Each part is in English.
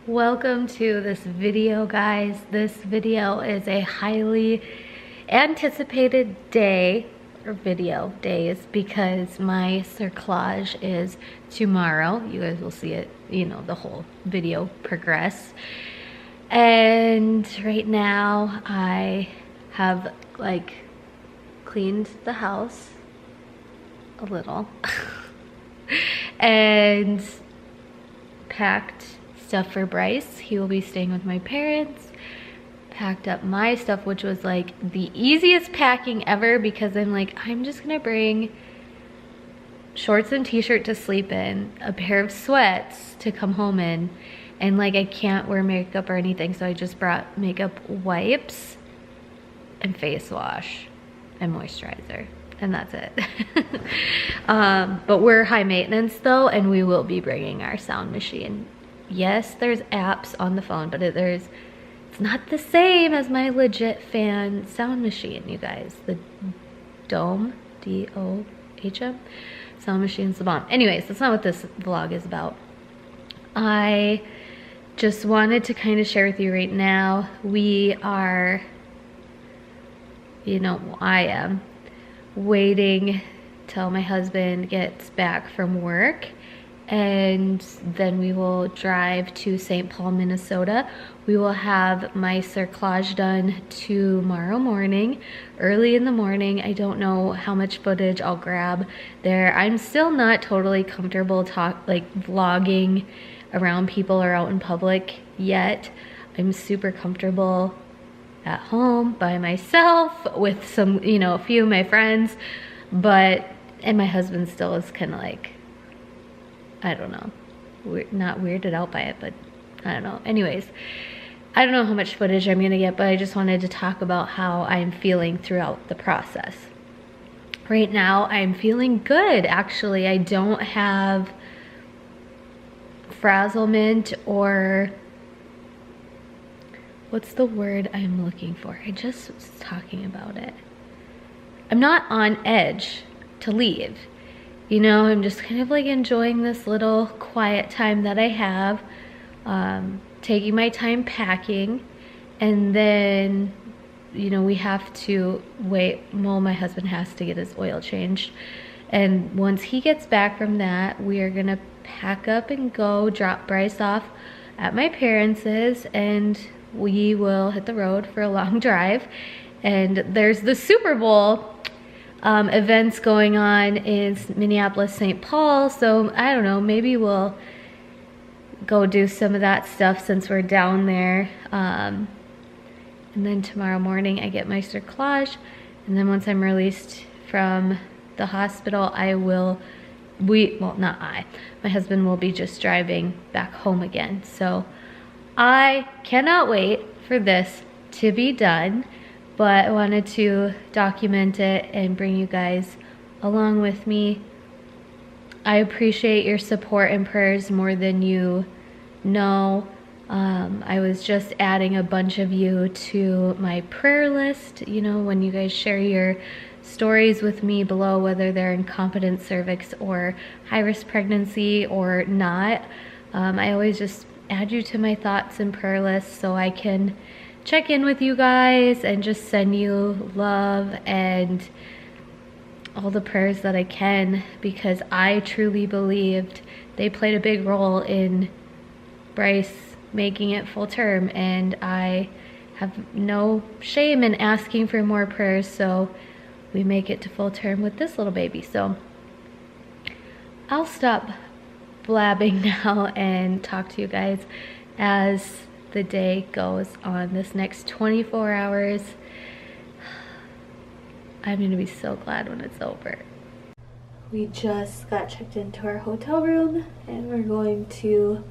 Welcome to this video, guys. This video is a highly anticipated day or video days because my CERCLAGE is tomorrow. You guys will see it, the whole video progress. And right now I have cleaned the house a little and packed stuff for Bryce. He will be staying with my parents. Packed up my stuff, which was like the easiest packing ever because I'm just gonna bring shorts and t-shirt to sleep in, a pair of sweats to come home in, and I can't wear makeup or anything, so I just brought makeup wipes and face wash and moisturizer, and that's it. But we're high maintenance though, and we will be bringing our sound machine. Yes, there's apps on the phone, but it's not the same as my legit fan sound machine, you guys. The Dome, D-O-H-M, sound machine's the bomb. Anyways, that's not what this vlog is about. I just wanted to kind of share with you right now, we are, I am waiting till my husband gets back from work, and then we will drive to St. Paul, Minnesota. We will have my CERCLAGE done tomorrow morning, early in the morning. I don't know how much footage I'll grab there. I'm still not totally comfortable vlogging around people or out in public yet. I'm super comfortable at home by myself with some, a few of my friends, and my husband still is kind of I don't know, not weirded out by it, but I don't know. Anyways, I don't know how much footage I'm gonna get, but I just wanted to talk about how I'm feeling throughout the process. Right now, I'm feeling good, actually. I don't have frazzlement, or what's the word I'm looking for? I just was talking about it. I'm not on edge to leave. I'm just kind of enjoying this little quiet time that I have, taking my time packing, and then, we have to wait. Well, my husband has to get his oil changed. And once he gets back from that, we are gonna pack up and go drop Bryce off at my parents', and we will hit the road for a long drive. And there's the Super Bowl events going on in Minneapolis, St. Paul, so I don't know, maybe we'll go do some of that stuff since we're down there. And then tomorrow morning I get my CERCLAGE, and then once I'm released from the hospital, my husband will be just driving back home again. So I cannot wait for this to be done. But I wanted to document it and bring you guys along with me. I appreciate your support and prayers more than you know. I was just adding a bunch of you to my prayer list. When you guys share your stories with me below, whether they're incompetent cervix or high-risk pregnancy or not, I always just add you to my thoughts and prayer list so I can check in with you guys and just send you love and all the prayers that I can, because I truly believed they played a big role in Bryce making it full term, and I have no shame in asking for more prayers so we make it to full term with this little baby. So I'll stop blabbing now and talk to you guys as the day goes on. This next 24 hours, I'm gonna be so glad when it's over. We just got checked into our hotel room and we're going to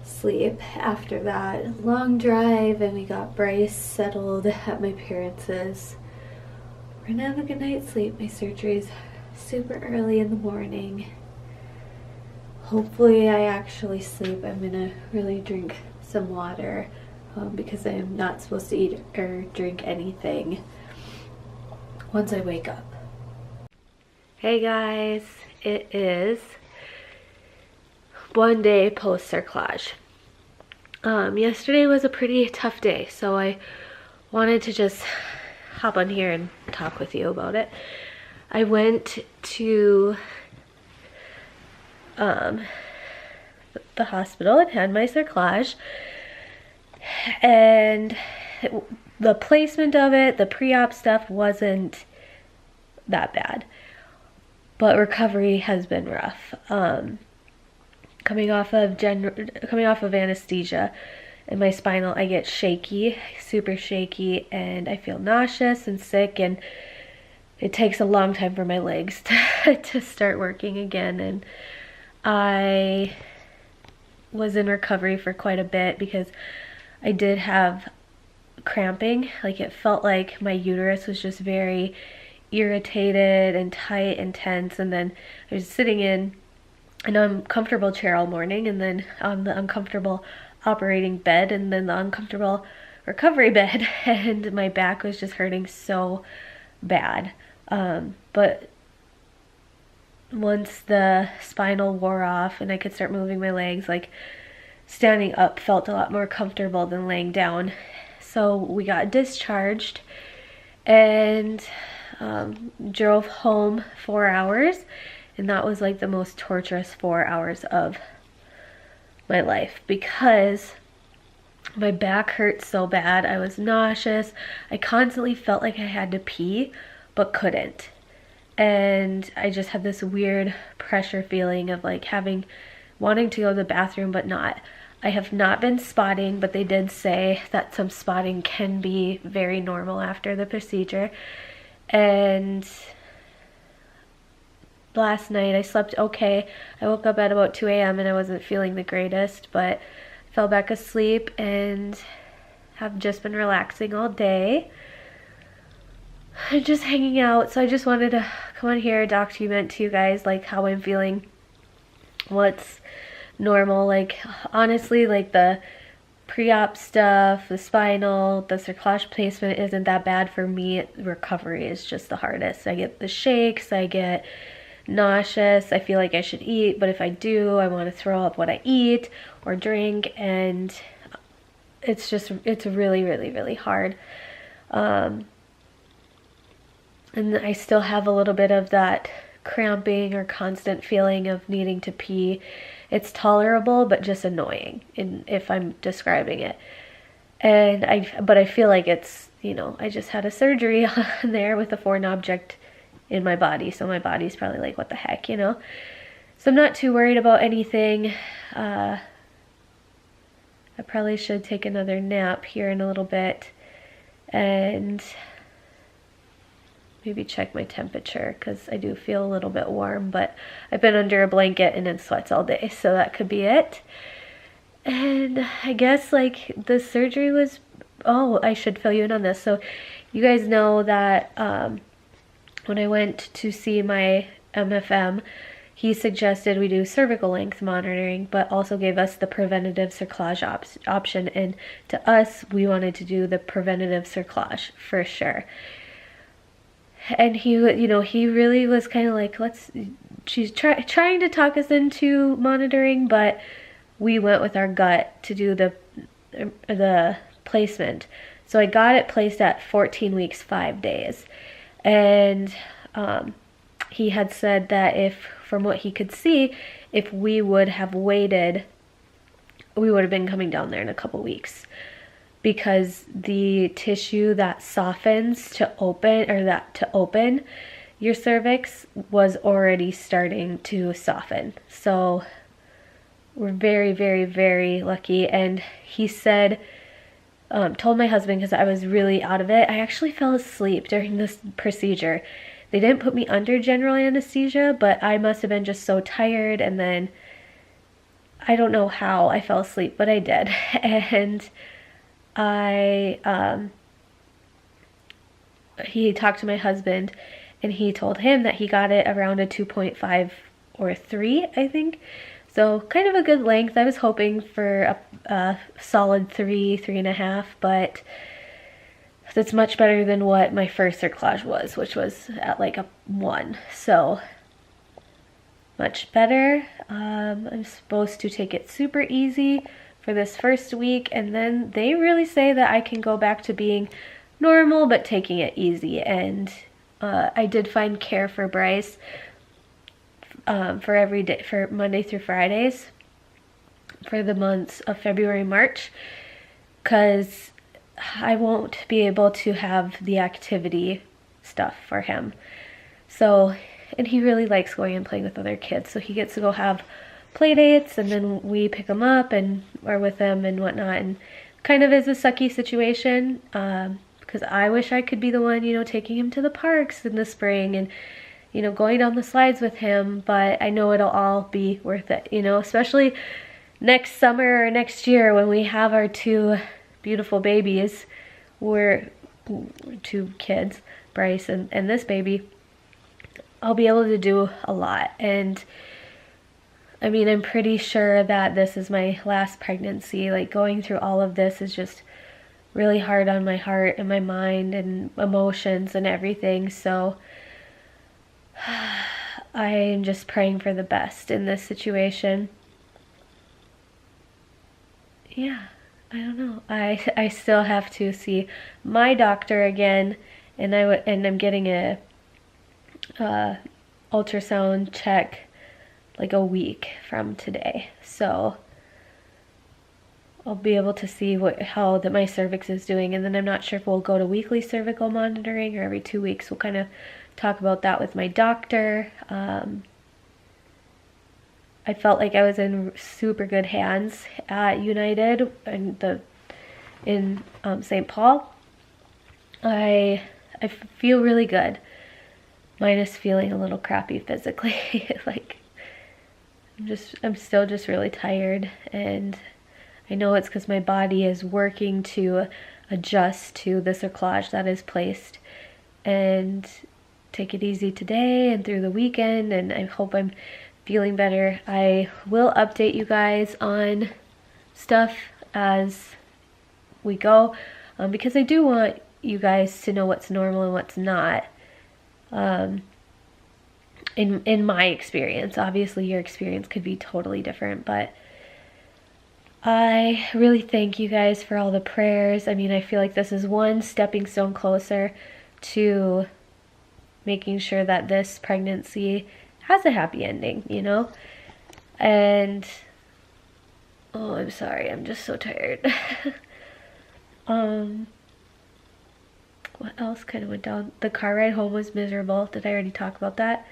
sleep after that long drive, and we got Bryce settled at my parents'. We're gonna have a good night's sleep. My surgery's super early in the morning. Hopefully I actually sleep. I'm gonna really drink some water because I am not supposed to eat or drink anything once I wake up. Hey guys, it is one day post CERCLAGE. Yesterday was a pretty tough day, so I wanted to just hop on here and talk with you about it. I went to the hospital and had my CERCLAGE, and the placement of it, the pre-op stuff wasn't that bad, but recovery has been rough. Coming off of anesthesia in my spinal, I get shaky, super shaky, and I feel nauseous and sick, and it takes a long time for my legs to start working again. And I was in recovery for quite a bit because I did have cramping. Like, it felt like my uterus was just very irritated and tight and tense, and then I was sitting in an uncomfortable chair all morning, and then on the uncomfortable operating bed, and then the uncomfortable recovery bed, and my back was just hurting so bad. But once the spinal wore off and I could start moving my legs, like, standing up felt a lot more comfortable than laying down. So we got discharged and drove home 4 hours, and that was like the most torturous 4 hours of my life because my back hurt so bad. I was nauseous. I constantly felt like I had to pee but couldn't, and I just had this weird pressure feeling of like wanting to go to the bathroom but not. I have not been spotting, but they did say that some spotting can be very normal after the procedure. And last night I slept okay. I woke up at about 2 a.m. and I wasn't feeling the greatest, but I fell back asleep and have just been relaxing all day. I'm just hanging out, so I just wanted to come on here and document to you guys like how I'm feeling, what's normal. Like, honestly, like the pre-op stuff, the spinal, the CERCLAGE placement isn't that bad for me. Recovery is just the hardest. I get the shakes, I get nauseous, I feel like I should eat, but if I do, I want to throw up what I eat or drink, and it's really, really, really hard. And I still have a little bit of that cramping or constant feeling of needing to pee. It's tolerable, but just annoying if I'm describing it. But I feel like it's, I just had a surgery on there with a foreign object in my body, so my body's probably like, what the heck, So I'm not too worried about anything. I probably should take another nap here in a little bit and maybe check my temperature, because I do feel a little bit warm, but I've been under a blanket and in sweats all day, so that could be it. And I guess like the surgery was, I should fill you in on this. So you guys know that when I went to see my MFM, he suggested we do cervical length monitoring, but also gave us the preventative CERCLAGE option, and to us, we wanted to do the preventative CERCLAGE for sure. And he really was kind of like, she's trying to talk us into monitoring, but we went with our gut to do the placement. So I got it placed at 14 weeks, 5 days. And he had said that from what he could see, if we would have waited, we would have been coming down there in a couple weeks, because the tissue that softens to open your cervix was already starting to soften. So we're very, very, very lucky. And he said, told my husband, because I was really out of it, I actually fell asleep during this procedure. They didn't put me under general anesthesia, but I must have been just so tired, and then I don't know how I fell asleep, but I did. And he talked to my husband, and he told him that he got it around a 2.5 or 3, I think. So kind of a good length. I was hoping for a solid 3.5, but that's much better than what my first CERCLAGE was, which was at like a 1. So much better. I'm supposed to take it super easy for this first week, and then they really say that I can go back to being normal but taking it easy. And I did find care for Bryce for every day, for Monday through Fridays for the months of February, March, because I won't be able to have the activity stuff for him. So, and he really likes going and playing with other kids, so he gets to go have play dates, and then we pick him up and are with him and whatnot. And kind of is a sucky situation, because I wish I could be the one, you know, taking him to the parks in the spring and, you know, going down the slides with him, but I know it'll all be worth it, you know, especially next summer or next year when we have our two beautiful babies. We're two kids, Bryce and this baby. I'll be able to do a lot. And I mean, I'm pretty sure that this is my last pregnancy. Like, going through all of this is just really hard on my heart and my mind and emotions and everything. So I'm just praying for the best in this situation. Yeah, I don't know. I still have to see my doctor again, and I'm getting a ultrasound check like a week from today. So I'll be able to see how my cervix is doing, and then I'm not sure if we'll go to weekly cervical monitoring or every 2 weeks. We'll kind of talk about that with my doctor. I felt like I was in super good hands at United in St. Paul. I feel really good, minus feeling a little crappy physically. Like, I'm still just really tired, and I know it's because my body is working to adjust to the cerclage that is placed. And take it easy today and through the weekend, and I hope I'm feeling better. I will update you guys on stuff as we go, because I do want you guys to know what's normal and what's not. In my experience, obviously your experience could be totally different, but I really thank you guys for all the prayers. I mean, I feel like this is one stepping stone closer to making sure that this pregnancy has a happy ending, you know? And, oh, I'm sorry, I'm just so tired. What else kind of went down? The car ride home was miserable. Did I already talk about that?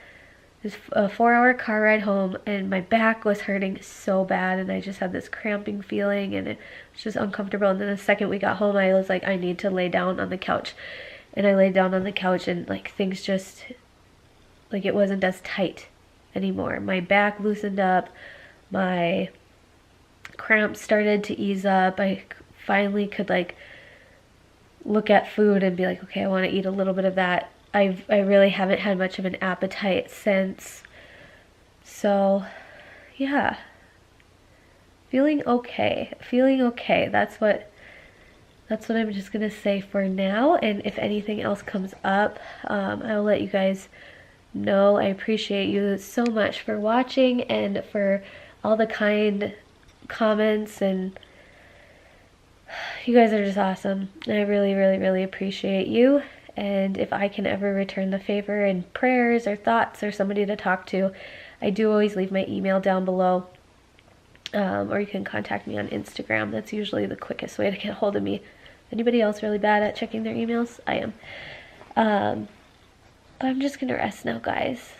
It was a 4-hour car ride home, and my back was hurting so bad, and I just had this cramping feeling, and it was just uncomfortable. And then the second we got home, I was like, I need to lay down on the couch. And I laid down on the couch, and like things just, like, it wasn't as tight anymore. My back loosened up, my cramps started to ease up. I finally could like look at food and be like, okay, I want to eat a little bit of that. I really haven't had much of an appetite since. So yeah, feeling okay. That's what I'm just gonna say for now. And if anything else comes up, I'll let you guys know. I appreciate you so much for watching and for all the kind comments, and you guys are just awesome. I really, really, really appreciate you. And if I can ever return the favor in prayers or thoughts or somebody to talk to, I do always leave my email down below. Or you can contact me on Instagram. That's usually the quickest way to get a hold of me. Anybody else really bad at checking their emails? I am. But I'm just gonna rest now, guys.